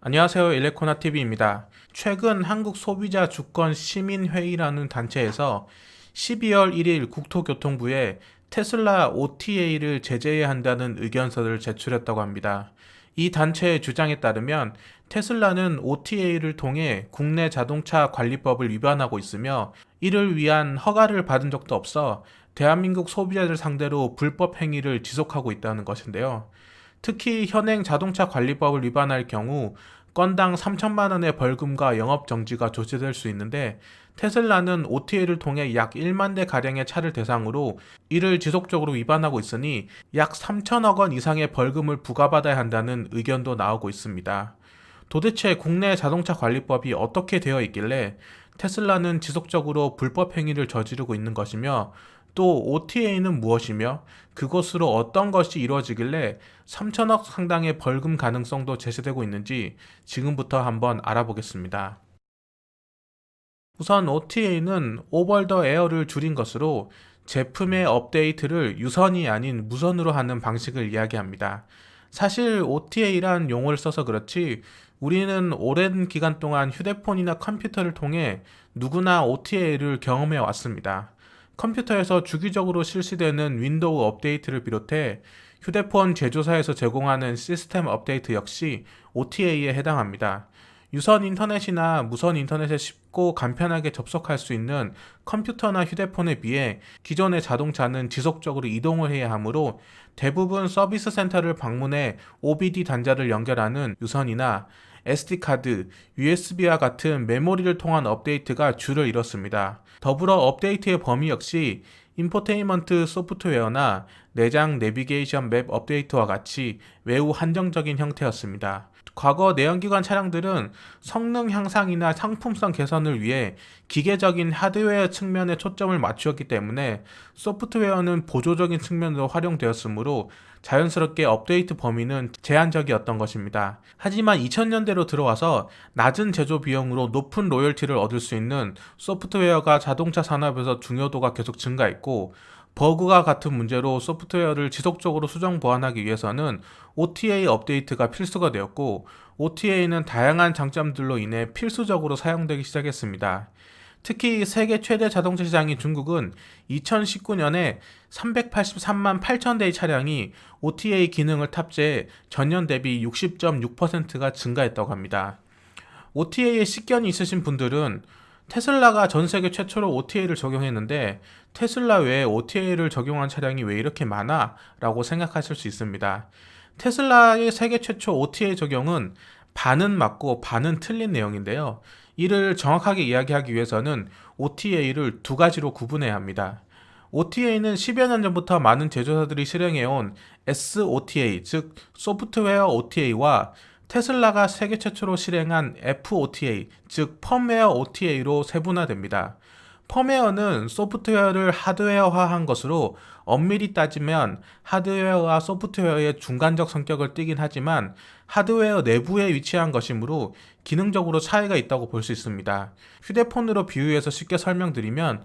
안녕하세요. 일레코나TV입니다. 최근 한국소비자 주권 시민회의라는 단체에서 12월 1일 국토교통부에 테슬라 OTA를 제재해야 한다는 의견서를 제출했다고 합니다. 이 단체의 주장에 따르면 테슬라는 OTA를 통해 국내 자동차 관리법을 위반하고 있으며 이를 위한 허가를 받은 적도 없어 대한민국 소비자들 상대로 불법 행위를 지속하고 있다는 것인데요. 특히 현행 자동차 관리법을 위반할 경우 건당 3천만 원의 벌금과 영업 정지가 조치될 수 있는데 테슬라는 OTA를 통해 약 1만 대 가량의 차를 대상으로 이를 지속적으로 위반하고 있으니 약 3천억 원 이상의 벌금을 부과받아야 한다는 의견도 나오고 있습니다. 도대체 국내 자동차 관리법이 어떻게 되어 있길래 테슬라는 지속적으로 불법 행위를 저지르고 있는 것이며 또 OTA는 무엇이며 그것으로 어떤 것이 이루어지길래 3천억 상당의 벌금 가능성도 제시되고 있는지 지금부터 한번 알아보겠습니다. 우선 OTA는 오버 더 에어를 줄인 것으로 제품의 업데이트를 유선이 아닌 무선으로 하는 방식을 이야기합니다. 사실 OTA란 용어를 써서 그렇지 우리는 오랜 기간 동안 휴대폰이나 컴퓨터를 통해 누구나 OTA를 경험해 왔습니다. 컴퓨터에서 주기적으로 실시되는 윈도우 업데이트를 비롯해 휴대폰 제조사에서 제공하는 시스템 업데이트 역시 OTA에 해당합니다. 유선 인터넷이나 무선 인터넷에 쉽고 간편하게 접속할 수 있는 컴퓨터나 휴대폰에 비해 기존의 자동차는 지속적으로 이동을 해야 하므로 대부분 서비스 센터를 방문해 OBD 단자를 연결하는 유선이나 SD카드, USB와 같은 메모리를 통한 업데이트가 주를 이뤘습니다. 더불어 업데이트의 범위 역시 인포테인먼트 소프트웨어나 내장 내비게이션 맵 업데이트와 같이 매우 한정적인 형태였습니다. 과거 내연기관 차량들은 성능 향상이나 상품성 개선을 위해 기계적인 하드웨어 측면에 초점을 맞추었기 때문에 소프트웨어는 보조적인 측면으로 활용되었으므로 자연스럽게 업데이트 범위는 제한적이었던 것입니다. 하지만 2000년대로 들어와서 낮은 제조 비용으로 높은 로열티를 얻을 수 있는 소프트웨어가 자동차 산업에서 중요도가 계속 증가했고 버그와 같은 문제로 소프트웨어를 지속적으로 수정 보완하기 위해서는 OTA 업데이트가 필수가 되었고 OTA는 다양한 장점들로 인해 필수적으로 사용되기 시작했습니다. 특히 세계 최대 자동차 시장인 중국은 2019년에 383만 8천 대의 차량이 OTA 기능을 탑재해 전년 대비 60.6%가 증가했다고 합니다. OTA에 식견이 있으신 분들은 테슬라가 전 세계 최초로 OTA를 적용했는데 테슬라 외에 OTA를 적용한 차량이 왜 이렇게 많아? 라고 생각하실 수 있습니다. 테슬라의 세계 최초 OTA 적용은 반은 맞고 반은 틀린 내용인데요. 이를 정확하게 이야기하기 위해서는 OTA를 두 가지로 구분해야 합니다. OTA는 10여 년 전부터 많은 제조사들이 실행해온 SOTA, 즉 소프트웨어 OTA와 테슬라가 세계 최초로 실행한 FOTA, 즉 펌웨어 OTA로 세분화됩니다. 펌웨어는 소프트웨어를 하드웨어화한 것으로 엄밀히 따지면 하드웨어와 소프트웨어의 중간적 성격을 띠긴 하지만 하드웨어 내부에 위치한 것이므로 기능적으로 차이가 있다고 볼 수 있습니다. 휴대폰으로 비유해서 쉽게 설명드리면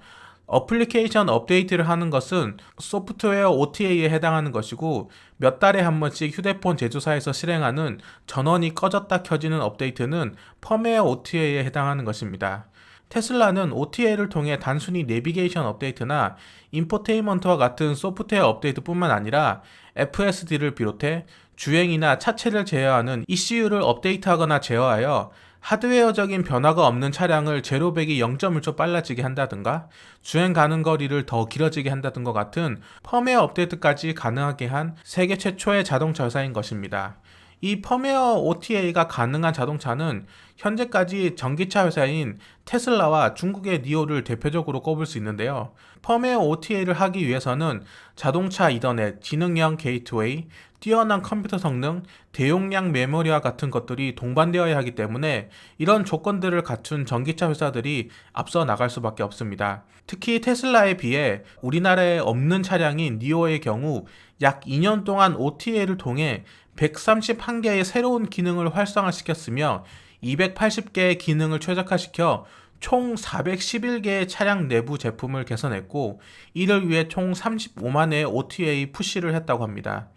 어플리케이션 업데이트를 하는 것은 소프트웨어 OTA에 해당하는 것이고 몇 달에 한 번씩 휴대폰 제조사에서 실행하는 전원이 꺼졌다 켜지는 업데이트는 펌웨어 OTA에 해당하는 것입니다. 테슬라는 OTA를 통해 단순히 내비게이션 업데이트나 인포테인먼트와 같은 소프트웨어 업데이트뿐만 아니라 FSD를 비롯해 주행이나 차체를 제어하는 ECU를 업데이트하거나 제어하여 하드웨어적인 변화가 없는 차량을 제로백이 0.1초 빨라지게 한다든가 주행 가는 거리를 더 길어지게 한다든가 같은 펌웨어 업데이트까지 가능하게 한 세계 최초의 자동차 회사인 것입니다. 이 펌웨어 OTA가 가능한 자동차는 현재까지 전기차 회사인 테슬라와 중국의 니오를 대표적으로 꼽을 수 있는데요. 펌웨어 OTA를 하기 위해서는 자동차 이더넷, 지능형 게이트웨이, 뛰어난 컴퓨터 성능, 대용량 메모리와 같은 것들이 동반되어야 하기 때문에 이런 조건들을 갖춘 전기차 회사들이 앞서 나갈 수밖에 없습니다. 특히 테슬라에 비해 우리나라에 없는 차량인 니오의 경우 약 2년 동안 OTA를 통해 131개의 새로운 기능을 활성화시켰으며 280개의 기능을 최적화시켜 총 411개의 차량 내부 제품을 개선했고, 이를 위해 총 35만 회의 OTA 푸시를 했다고 합니다.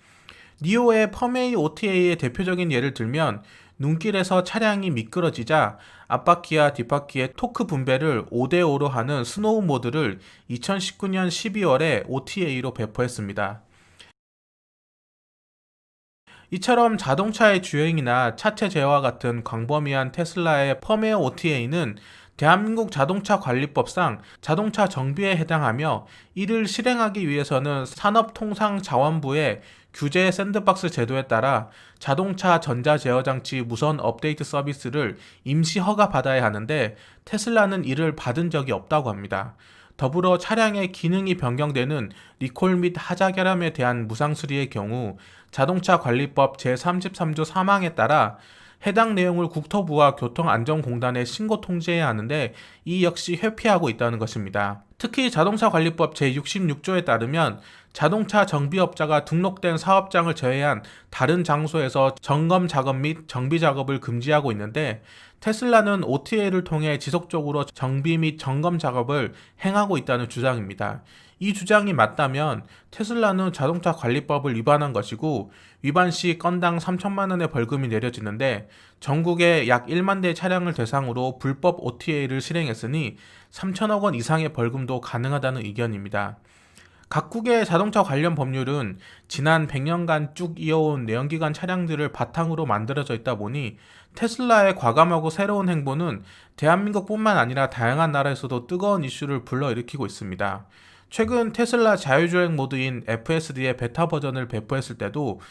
니오의 펌웨이 OTA의 대표적인 예를 들면, 눈길에서 차량이 미끄러지자 앞바퀴와 뒷바퀴의 토크 분배를 5대5로 하는 스노우 모드를 2019년 12월에 OTA로 배포했습니다. 이처럼 자동차의 주행이나 차체 제어와 같은 광범위한 테슬라의 펌웨어 OTA는 대한민국 자동차 관리법상 자동차 정비에 해당하며, 이를 실행하기 위해서는 산업통상자원부의 규제 샌드박스 제도에 따라 자동차 전자제어장치 무선 업데이트 서비스를 임시 허가 받아야 하는데, 테슬라는 이를 받은 적이 없다고 합니다. 더불어 차량의 기능이 변경되는 리콜 및 하자 결함에 대한 무상 수리의 경우 자동차 관리법 제33조 3항에 따라 해당 내용을 국토부와 교통안전공단에 신고 통지해야 하는데, 이 역시 회피하고 있다는 것입니다. 특히 자동차 관리법 제66조에 따르면 자동차 정비업자가 등록된 사업장을 제외한 다른 장소에서 점검 작업 및 정비 작업을 금지하고 있는데, 테슬라는 OTA를 통해 지속적으로 정비 및 점검 작업을 행하고 있다는 주장입니다. 이 주장이 맞다면 테슬라는 자동차 관리법을 위반한 것이고, 위반 시 건당 3천만 원의 벌금이 내려지는데, 전국에 약 1만 대 차량을 대상으로 불법 OTA를 실행했으니 3천억 원 이상의 벌금도 가능하다는 의견입니다. 각국의 자동차 관련 법률은 지난 100년간 쭉 이어온 내연기관 차량들을 바탕으로 만들어져 있다 보니, 테슬라의 과감하고 새로운 행보는 대한민국뿐만 아니라 다양한 나라에서도 뜨거운 이슈를 불러일으키고 있습니다. 최근 테슬라 자율주행 모드인 FSD의 베타 버전을 배포했을 때도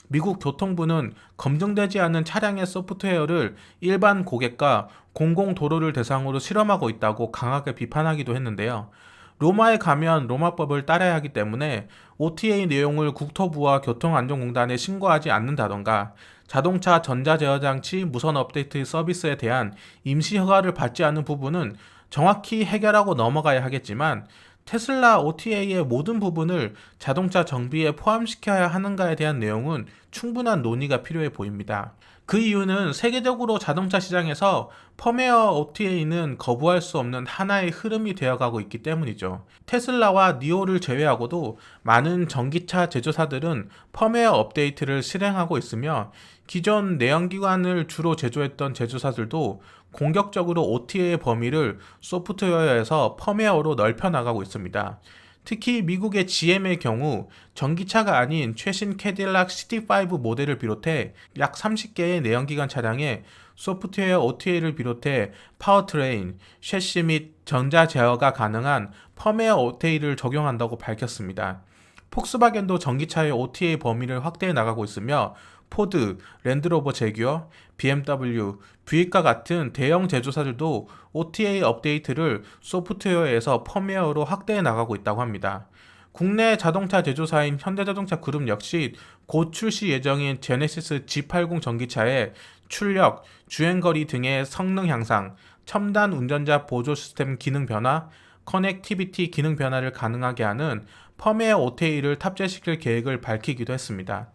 미국 교통부는 검증되지 않은 차량의 소프트웨어를 일반 고객과 공공도로를 대상으로 실험하고 있다고 강하게 비판하기도 했는데요. 로마에 가면 로마법을 따라야 하기 때문에 OTA 내용을 국토부와 교통안전공단에 신고하지 않는다던가, 자동차 전자제어장치 무선 업데이트 서비스에 대한 임시 허가를 받지 않는 부분은 정확히 해결하고 넘어가야 하겠지만, 테슬라 OTA의 모든 부분을 자동차 정비에 포함시켜야 하는가에 대한 내용은 충분한 논의가 필요해 보입니다. 그 이유는 세계적으로 자동차 시장에서 펌웨어 OTA는 거부할 수 없는 하나의 흐름이 되어가고 있기 때문이죠. 테슬라와 니오를 제외하고도 많은 전기차 제조사들은 펌웨어 업데이트를 실행하고 있으며, 기존 내연기관을 주로 제조했던 제조사들도 공격적으로 OTA의 범위를 소프트웨어에서 펌웨어로 넓혀 나가고 있습니다. 특히 미국의 GM의 경우 전기차가 아닌 최신 캐딜락 CT5 모델을 비롯해 약 30개의 내연기관 차량에 소프트웨어 OTA를 비롯해 파워트레인, 셰시 및 전자 제어가 가능한 펌웨어 OTA를 적용한다고 밝혔습니다. 폭스바겐도 전기차의 OTA 범위를 확대해 나가고 있으며, 포드, 랜드로버 제규어, BMW, 부이카 같은 대형 제조사들도 OTA 업데이트를 소프트웨어에서 펌웨어로 확대해 나가고 있다고 합니다. 국내 자동차 제조사인 현대자동차 그룹 역시 곧 출시 예정인 제네시스 G80 전기차의 출력, 주행거리 등의 성능 향상, 첨단 운전자 보조 시스템 기능 변화, 커넥티비티 기능 변화를 가능하게 하는 펌웨어 OTA를 탑재시킬 계획을 밝히기도 했습니다.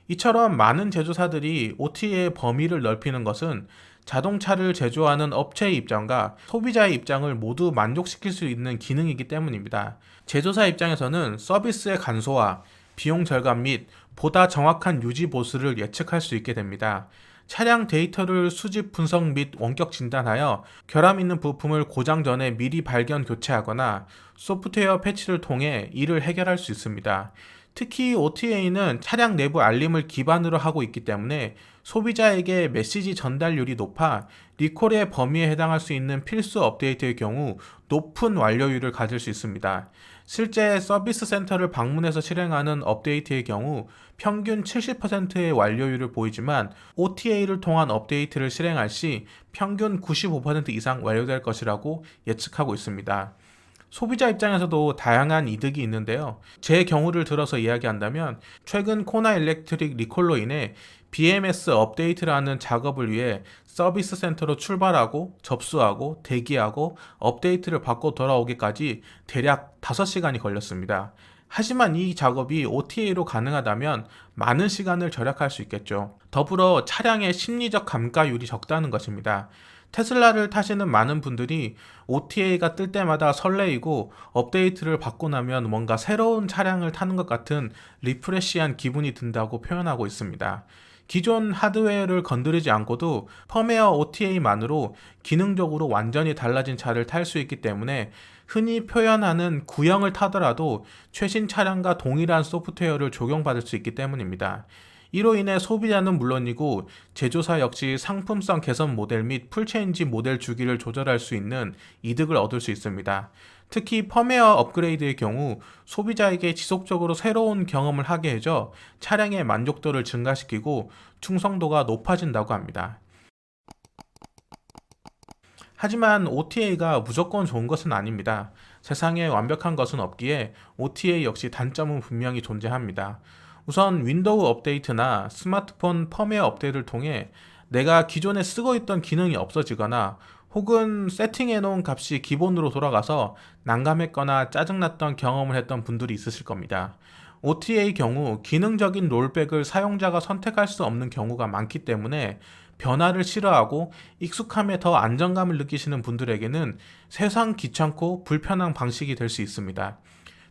이처럼 많은 제조사들이 OTA의 범위를 넓히는 것은 자동차를 제조하는 업체의 입장과 소비자의 입장을 모두 만족시킬 수 있는 기능이기 때문입니다. 제조사 입장에서는 서비스의 간소화, 비용 절감 및 보다 정확한 유지 보수를 예측할 수 있게 됩니다. 차량 데이터를 수집 분석 및 원격 진단하여 결함 있는 부품을 고장 전에 미리 발견 교체하거나 소프트웨어 패치를 통해 이를 해결할 수 있습니다. 특히 OTA는 차량 내부 알림을 기반으로 하고 있기 때문에 소비자에게 메시지 전달률이 높아 리콜의 범위에 해당할 수 있는 필수 업데이트의 경우 높은 완료율을 가질 수 있습니다. 실제 서비스 센터를 방문해서 실행하는 업데이트의 경우 평균 70%의 완료율을 보이지만, OTA를 통한 업데이트를 실행할 시 평균 95% 이상 완료될 것이라고 예측하고 있습니다. 소비자 입장에서도 다양한 이득이 있는데요. 제 경우를 들어서 이야기한다면, 최근 코나 일렉트릭 리콜로 인해 BMS 업데이트라는 작업을 위해 서비스 센터로 출발하고 접수하고 대기하고 업데이트를 받고 돌아오기까지 대략 5시간이 걸렸습니다. 하지만 이 작업이 OTA로 가능하다면 많은 시간을 절약할 수 있겠죠. 더불어 차량의 심리적 감가율이 적다는 것입니다. 테슬라를 타시는 많은 분들이 OTA가 뜰 때마다 설레이고 업데이트를 받고 나면 뭔가 새로운 차량을 타는 것 같은 리프레시한 기분이 든다고 표현하고 있습니다. 기존 하드웨어를 건드리지 않고도 펌웨어 OTA만으로 기능적으로 완전히 달라진 차를 탈 수 있기 때문에 흔히 표현하는 구형을 타더라도 최신 차량과 동일한 소프트웨어를 적용받을 수 있기 때문입니다. 이로 인해 소비자는 물론이고 제조사 역시 상품성 개선 모델 및 풀체인지 모델 주기를 조절할 수 있는 이득을 얻을 수 있습니다. 특히 펌웨어 업그레이드의 경우 소비자에게 지속적으로 새로운 경험을 하게 해줘 차량의 만족도를 증가시키고 충성도가 높아진다고 합니다. 하지만 OTA가 무조건 좋은 것은 아닙니다. 세상에 완벽한 것은 없기에 OTA 역시 단점은 분명히 존재합니다. 우선 윈도우 업데이트나 스마트폰 펌웨어 업데이트를 통해 내가 기존에 쓰고 있던 기능이 없어지거나 혹은 세팅해 놓은 값이 기본으로 돌아가서 난감했거나 짜증났던 경험을 했던 분들이 있으실 겁니다. OTA의 경우 기능적인 롤백을 사용자가 선택할 수 없는 경우가 많기 때문에 변화를 싫어하고 익숙함에 더 안정감을 느끼시는 분들에게는 세상 귀찮고 불편한 방식이 될 수 있습니다.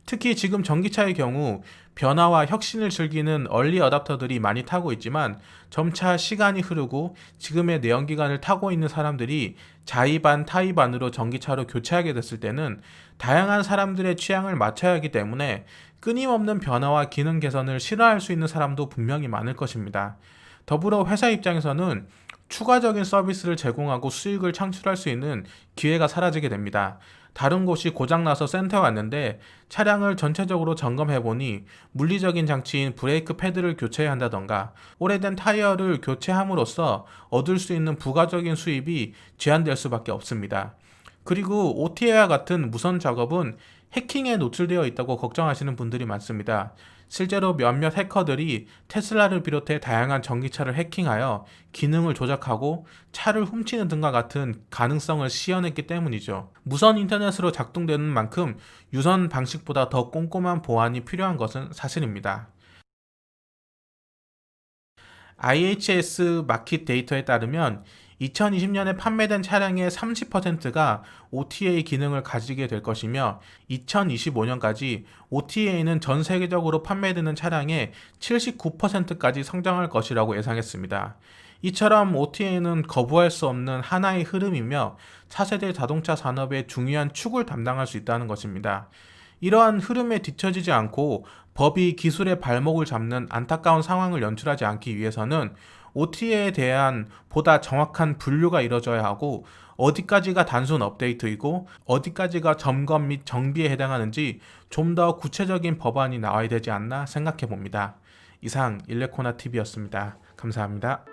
특히 지금 전기차의 경우 변화와 혁신을 즐기는 얼리 어답터들이 많이 타고 있지만 점차 시간이 흐르고 지금의 내연기관을 타고 있는 사람들이 자의반 타의반으로 전기차로 교체하게 됐을 때는 다양한 사람들의 취향을 맞춰야 하기 때문에 끊임없는 변화와 기능 개선을 싫어할 수 있는 사람도 분명히 많을 것입니다. 더불어 회사 입장에서는 추가적인 서비스를 제공하고 수익을 창출할 수 있는 기회가 사라지게 됩니다. 다른 곳이 고장나서 센터에 왔는데 차량을 전체적으로 점검해보니 물리적인 장치인 브레이크 패드를 교체해야 한다던가 오래된 타이어를 교체함으로써 얻을 수 있는 부가적인 수입이 제한될 수밖에 없습니다. 그리고 OTA와 같은 무선 작업은 해킹에 노출되어 있다고 걱정하시는 분들이 많습니다. 실제로 몇몇 해커들이 테슬라를 비롯해 다양한 전기차를 해킹하여 기능을 조작하고 차를 훔치는 등과 같은 가능성을 시연했기 때문이죠. 무선 인터넷으로 작동되는 만큼 유선 방식보다 더 꼼꼼한 보안이 필요한 것은 사실입니다. IHS 마켓 데이터에 따르면 2020년에 판매된 차량의 30%가 OTA 기능을 가지게 될 것이며 2025년까지 OTA는 전 세계적으로 판매되는 차량의 79%까지 성장할 것이라고 예상했습니다. 이처럼 OTA는 거부할 수 없는 하나의 흐름이며 차세대 자동차 산업의 중요한 축을 담당할 수 있다는 것입니다. 이러한 흐름에 뒤처지지 않고 법이 기술의 발목을 잡는 안타까운 상황을 연출하지 않기 위해서는 OTA에 대한 보다 정확한 분류가 이뤄져야 하고 어디까지가 단순 업데이트이고 어디까지가 점검 및 정비에 해당하는지 좀 더 구체적인 법안이 나와야 되지 않나 생각해 봅니다. 이상 일레코나TV였습니다. 감사합니다.